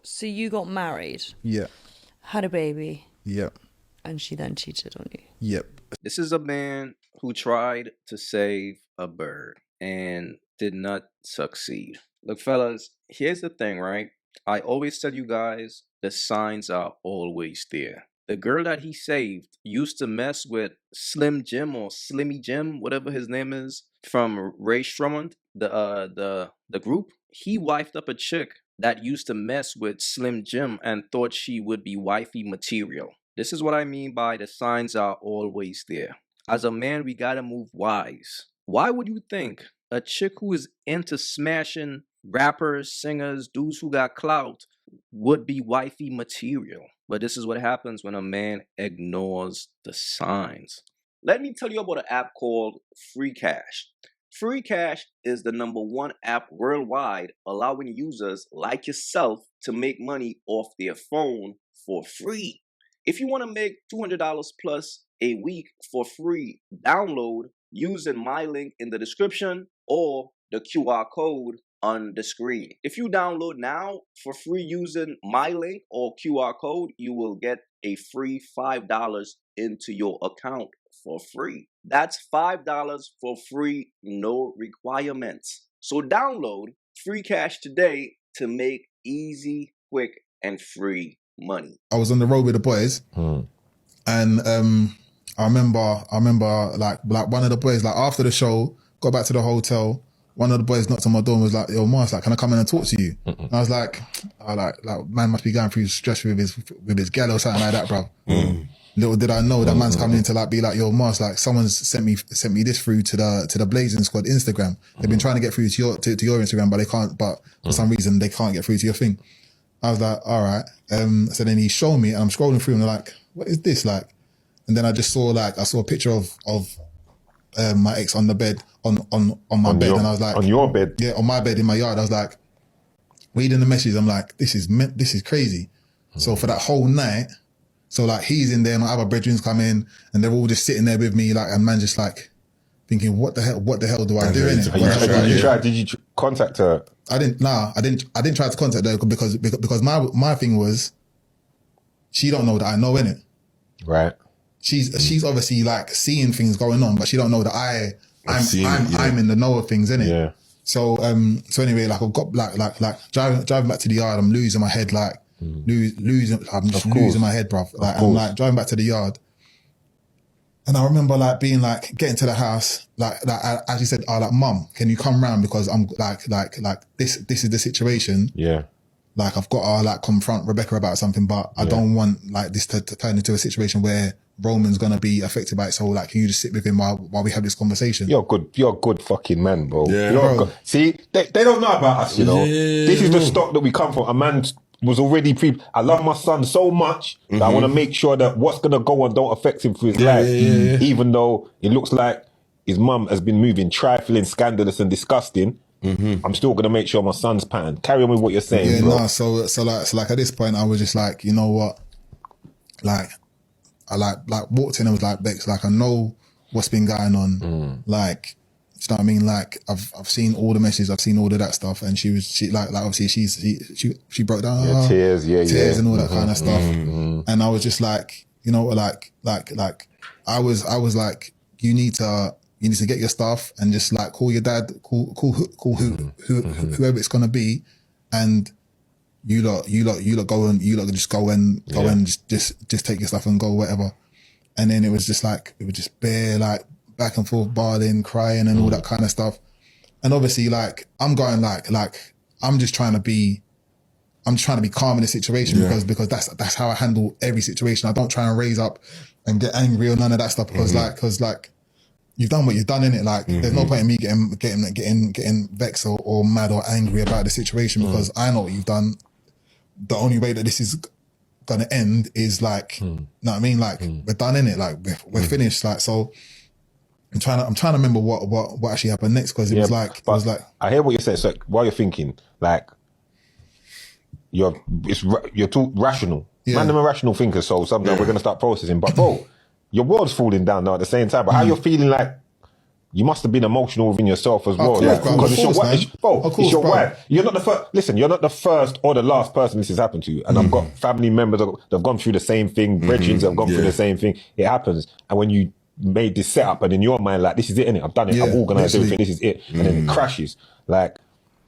So you got married, Yeah. had a baby, Yep. and she then cheated on you. Yep. This is a man who tried to save a bird and did not succeed. Look, fellas, here's the thing, right? I always tell you guys the signs are always there. The girl that he saved used to mess with Slim Jim or Slimmy Jim, whatever his name is, from Ray Strummond, the group. He wifed up a chick that used to mess with Slim Jim and thought she would be wifey material. This is what I mean by the signs are always there. As a man, we gotta move wise. Why would you think a chick who is into smashing rappers, singers, dudes who got clout would be wifey material? But this is what happens when a man ignores the signs. Let me tell you about an app called Free Cash. Free Cash is the #1 app worldwide, allowing users like yourself to make money off their phone for free. If you want to make $200 plus a week for free, download using my link in the description or the QR code on the screen. If you download now for free using my link or QR code, you will get a free $5 into your account for free. That's $5 for free, no requirements. So download Free Cash today to make easy, quick, and free money. I was on the road with the boys, and I remember like one of the boys, like after the show, got back to the hotel. One of the boys knocked on my door and was like, "Yo, Mars, like, can I come in and talk to you?" And I was like, man must be going through stress with his gal or something like that, bro. Little did I know that man's coming in to like be like, "Yo, Mars, like, someone's sent me this through to the Blazing Squad Instagram. They've been trying to get through to your Instagram, but they can't. But for some reason, they can't get through to your thing." I was like, all right. So then he showed me, and I'm scrolling through, and I'm like, what is this like? And then I just saw a picture of my ex on the bed, on my bed, and I was like, on your bed, yeah, on my bed in my yard. I was like, reading the message, I'm like, this is crazy. So for that whole night, so like he's in there, my other bedrooms come in, and they're all just sitting there with me, like, and man just like thinking, what the hell do I do in it? Did you contact her? I didn't try to contact her because my thing was, she don't know that I know in it. Right. She's obviously like seeing things going on, but she don't know that I'm in the know of things, innit? Yeah. So anyway, like I've got like driving back to the yard, I'm losing my head, like losing my head, bruv. Like I'm like driving back to the yard. And I remember like being like getting to the house, like as you said, like, Mum, can you come round because I'm like this is the situation. Yeah. Like I've got to like confront Rebecca about something, but I don't want like this to turn into a situation where Roman's gonna be affected by it. So like, can you just sit with him while we have this conversation? You're a good fucking man, bro. Yeah, bro. See, they don't know about us, you know. Yeah. This is the stock that we come from. A man was already I love my son so much that I want to make sure that what's going to go on don't affect him through his life. Even though it looks like his mum has been moving trifling, scandalous and disgusting, I'm still going to make sure my son's pattern. Carry on with what you're saying, bro. No, so like at this point I was just like, you know what? Like, I like walked in and was like, Bex, like, I know what's been going on. Like, you know what I mean? Like, I've seen all the messages, I've seen all of that stuff, and she like obviously she broke down, tears and all that kind of stuff. And I was just like, you know, like I was like, you need to get your stuff and just like call your dad, call whoever it's gonna be, and you lot just go and just take your stuff and go whatever. And then it was just bare like back and forth, bawling, crying and all that kind of stuff. And obviously like I'm going like I'm trying to be calm in the situation because that's how I handle every situation. I don't try and raise up and get angry or none of that stuff because like you've done what you've done, innit? Like there's no point in me getting vexed or mad or angry about the situation because I know what you've done. The only way that this is gonna end is like, know what I mean? Like we're done, innit? Like we're finished. Like, so I'm trying to remember what actually happened next because it was like I hear what you're saying. So while you're thinking, like you're too rational. Man, I'm a rational thinker, so sometimes we're gonna start processing. But bro, your world's falling down now at the same time. But how you're feeling like you must have been emotional within yourself as well. course, bro. Because it's your Of course, wife. man. Bro, Of course, it's your bro. wife. You're not the first. Listen, you're not the first or the last person this has happened to. And I've got family members that have gone through the same thing, brethren that have gone through the same thing. It happens. And when you made this setup and in your mind, like, this is it, innit? I've done it. Yeah, I've organised literally. everything. This is it. And then it crashes. Like,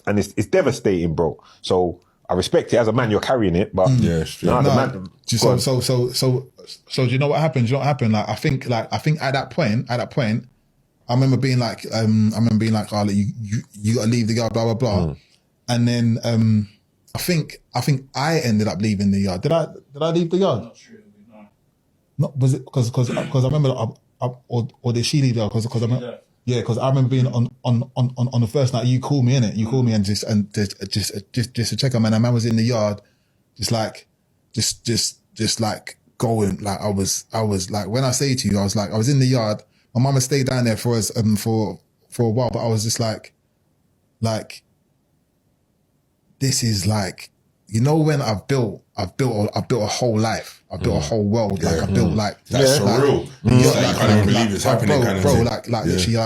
and it's devastating, bro. So I respect it as a man. You're carrying it, but Yeah, it's true. nah, the No, man. so do you know what happened? Do you know what happened? Like I think at that point, I remember being like, oh, look, you gotta leave the yard, blah blah blah, and then I think I ended up leaving the yard. Did I leave the yard? Not sure. Not was it because I remember or did she leave the yard? Because I remember. Yeah, because I remember being on the first night. You called me, innit? You called me and just to check on, man. And man was in the yard, just like going. Like I was like, when I say to you, I was in the yard. My mama stayed down there for us for a while, but I was just like this is like, you know, when I've built a whole life, I've built a whole world, like I built like That's surreal. I can't believe it's happening, kind of thing. Literally,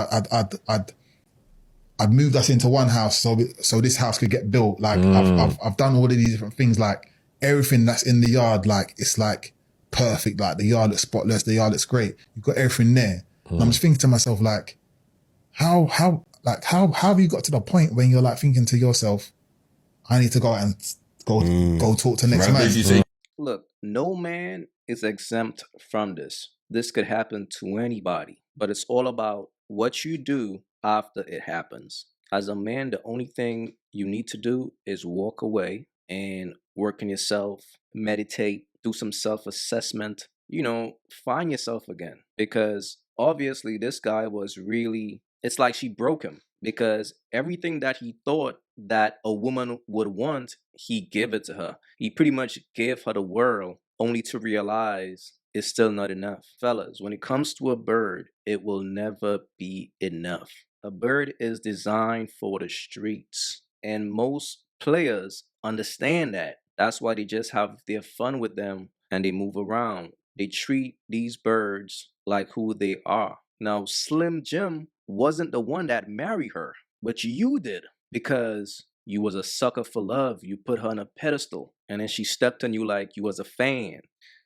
I'd moved us into one house so this house could get built. Like I've done all of these different things. Like everything that's in the yard, like it's like perfect. Like the yard looks spotless, the yard looks great. You've got everything there. And I'm just thinking to myself, like, how have you got to the point when you're like thinking to yourself, I need to go out and go talk to next man. Look, no man is exempt from this. This could happen to anybody, but it's all about what you do after it happens. As a man, the only thing you need to do is walk away and work on yourself, meditate, do some self-assessment, find yourself again. Because obviously this guy was really, it's like she broke him, because everything that he thought that a woman would want, he gave it to her. He pretty much gave her the world, only to realize it's still not enough. Fellas, when it comes to a bird, it will never be enough. A bird is designed for the streets, and most players understand that. That's why they just have their fun with them and they move around. They treat these birds like who they are. Now, Slim Jim wasn't the one that married her, but you did, because you was a sucker for love. You put her on a pedestal, and then she stepped on you like you was a fan.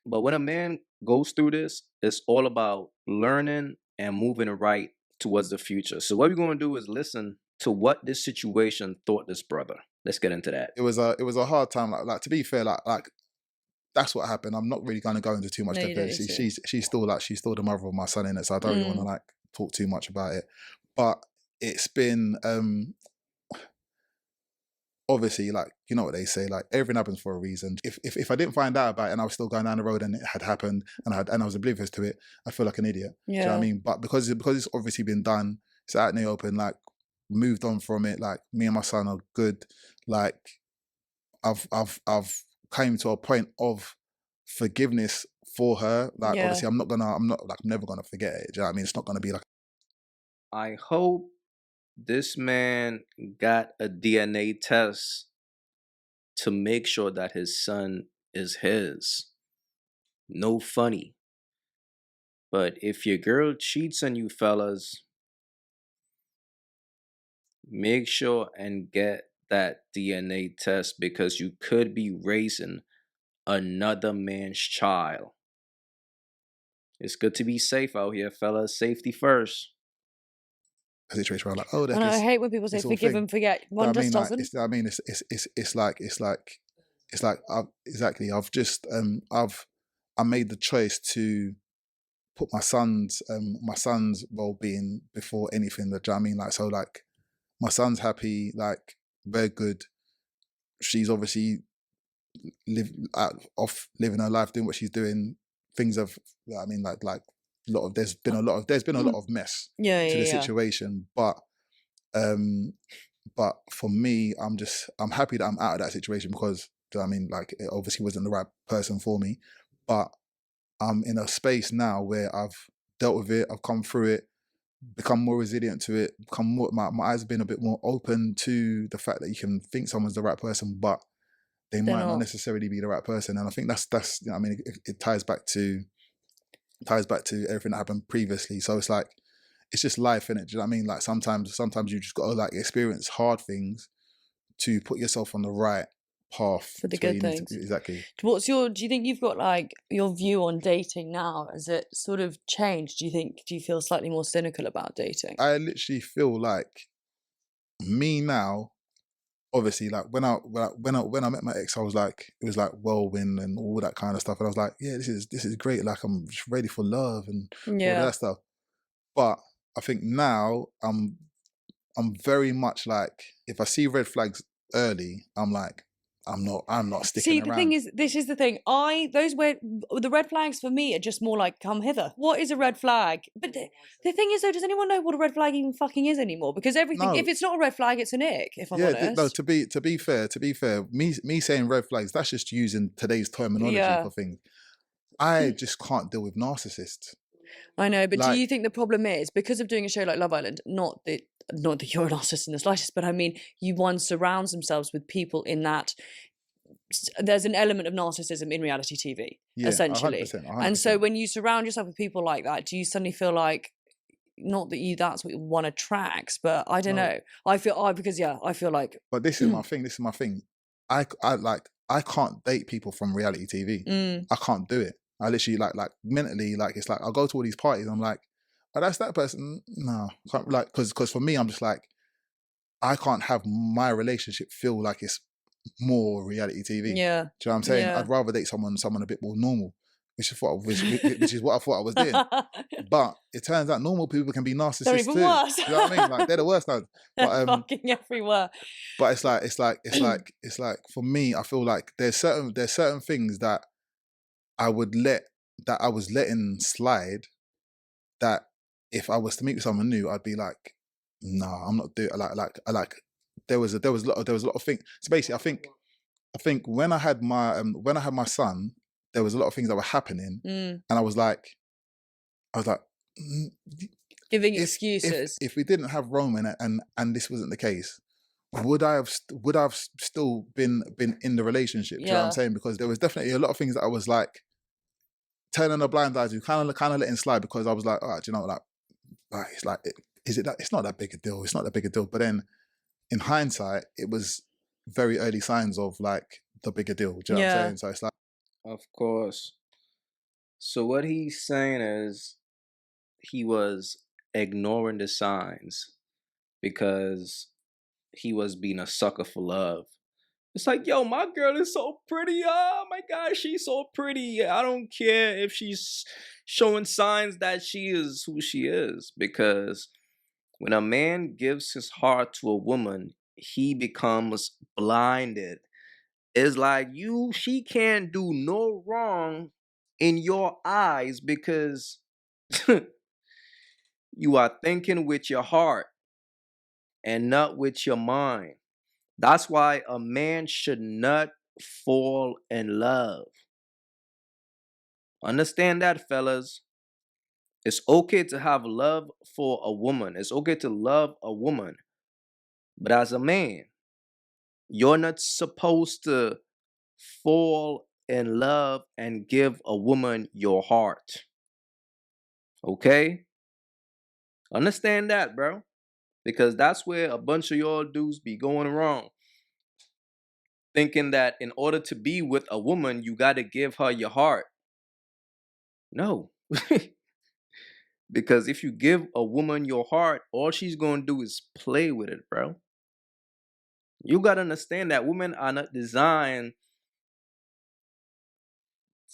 But when a man goes through this, it's all about learning and moving right towards the future. So what we're going to do is listen to what this situation taught this brother. Let's get into that. It was a hard time. Like to be fair, like that's what happened. I'm not really going to go into too much detail. She's still the mother of my son, in it, so I don't really want to like talk too much about it. But it's been obviously, like, you know what they say, like everything happens for a reason. If I didn't find out about it and I was still going down the road and it had happened and I was oblivious to it, I feel like an idiot. Yeah. Do you know what I mean? But because it's obviously been done, it's out in the open, like moved on from it. Like me and my son are good. Like I've came to a point of forgiveness for her. Like obviously I'm never gonna forget it. Do you know what I mean? It's not gonna be like. I hope this man got a DNA test to make sure that his son is his. No funny. But if your girl cheats on you, fellas, make sure and get that DNA test, because you could be raising another man's child. It's good to be safe out here, fellas. Safety first. A situation where I'm like, oh, I hate when people say forgive and forget. One just doesn't. It's like I've just I made the choice to put my son's well-being before anything. Do you know what I mean? Like, so like my son's happy, like very good. She's obviously living her life, doing what she's doing. Things have, I mean, like there's been a lot of mess to the situation, but for me, I'm happy that I'm out of that situation, because, do you know what I mean, like it obviously wasn't the right person for me, but I'm in a space now where I've dealt with it, I've come through it, become more resilient to it, my eyes have been a bit more open to the fact that you can think someone's the right person, but they might not necessarily be the right person. And I think that's you know, I mean, it ties back to everything that happened previously. So it's like, it's just life, innit? Do you know what I mean? Like sometimes you just gotta like experience hard things to put yourself on the right path For the to where good you need things. exactly. Do you think you've got like your view on dating now? Has it sort of changed? Do you feel slightly more cynical about dating? I literally feel like me now, obviously, like when I met my ex, I was like, it was like whirlwind and all that kind of stuff. And I was like, yeah, this is great. Like I'm just ready for love and all Yeah. that stuff. But I think now I'm very much like, if I see red flags early, I'm like, I'm not sticking See, around. the thing is, this is the thing. The red flags for me are just more like, come hither. What is a red flag? But the thing is, though, does anyone know what a red flag even fucking is anymore? Because everything, No. if it's not a red flag, it's an ick. If I'm honest. No. To be fair, me saying red flags, that's just using today's terminology for things. I just can't deal with narcissists. I know, but Like, do you think the problem is because of doing a show like Love Island? Not that you're a narcissist in the slightest, but I mean, one surrounds themselves with people in that there's an element of narcissism in reality TV, essentially. 100%. And so when you surround yourself with people like that, do you suddenly feel like, not that that's what one attracts, but I don't know. I feel like. But this is my thing. I can't date people from reality TV. I can't do it. I literally like mentally, like, it's like I'll go to all these parties. I'm like, oh, that's that person. No, can't, like, because for me, I'm just like, I can't have my relationship feel like it's more reality TV. Yeah. Do you know what I'm saying? Yeah. I'd rather date someone a bit more normal, which is what I thought I was doing. But it turns out normal people can be narcissists They're even too. worse. Do you know what I mean? Like, they're the worst ones. They're fucking everywhere. But it's like for me, I feel like there's certain things that I was letting slide, that if I was to meet with someone new, I'd be like, nah, I'm not doing. Like there was a lot of things. So basically, I think when I had my son, there was a lot of things that were happening, and I was like, giving excuses. If we didn't have Roman and this wasn't the case, would I have still been in the relationship? Do you know what I'm saying? Because there was definitely a lot of things that I was like turning a blind eye to, kind of letting slide, because I was like, all right, do you know what, like it's like, it's not that big a deal. It's not that big a deal. But then in hindsight, it was very early signs of like the bigger deal. Do you know what I'm saying? So it's like, of course. So what he's saying is he was ignoring the signs because he was being a sucker for love. It's like, yo, my girl is so pretty. Oh my God, she's so pretty. I don't care if she's showing signs that she is who she is. Because when a man gives his heart to a woman, he becomes blinded. It's like she can't do no wrong in your eyes because you are thinking with your heart and not with your mind. That's why a man should not fall in love. Understand that, fellas. It's okay to have love for a woman. It's okay to love a woman. But as a man, you're not supposed to fall in love and give a woman your heart. Okay? Understand that, bro. Because that's where a bunch of y'all dudes be going wrong. Thinking that in order to be with a woman, you got to give her your heart. No. Because if you give a woman your heart, all she's going to do is play with it, bro. You got to understand that women are not designed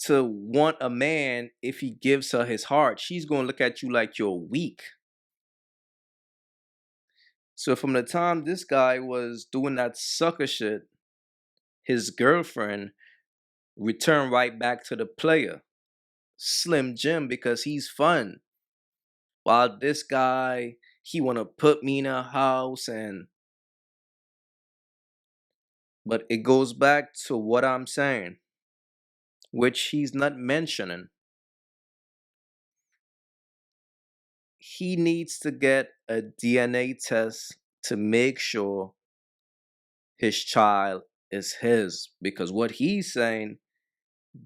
to want a man if he gives her his heart. She's going to look at you like you're weak. So from the time this guy was doing that sucker shit, his girlfriend returned right back to the player, Slim Jim, because he's fun. While this guy, he want to put me in a house but it goes back to what I'm saying, which he's not mentioning. He needs to get a DNA test to make sure his child is his, because what he's saying,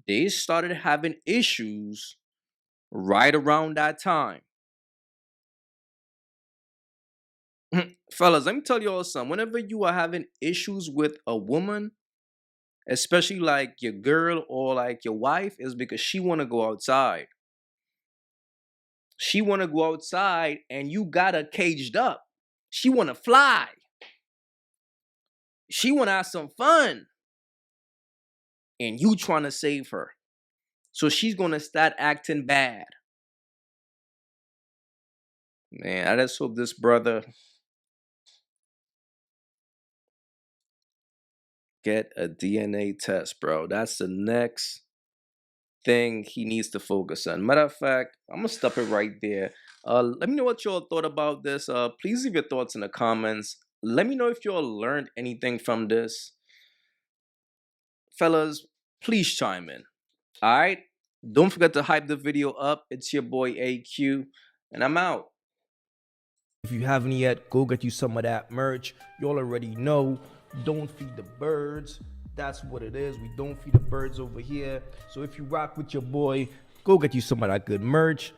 they started having issues right around that time. Fellas, let me tell you all something. Whenever you are having issues with a woman, especially like your girl or like your wife, is because she want to go outside. She want to go outside and you got her caged up. She want to fly. She want to have some fun. And you trying to save her. So she's going to start acting bad. Man, I just hope this brother get a DNA test, bro. That's the next thing he needs to focus on. Matter of fact, I'm gonna stop it right there. Let me know what y'all thought about this. Please leave your thoughts in the comments. Let me know if y'all learned anything from this. Fellas, please chime in. All right? Don't forget to hype the video up. It's your boy AyeQ, and I'm out. If you haven't yet, go get you some of that merch. Y'all already know, don't feed the birds. That's what it is. We don't feed the birds over here. So if you rock with your boy, go get you some of that good merch.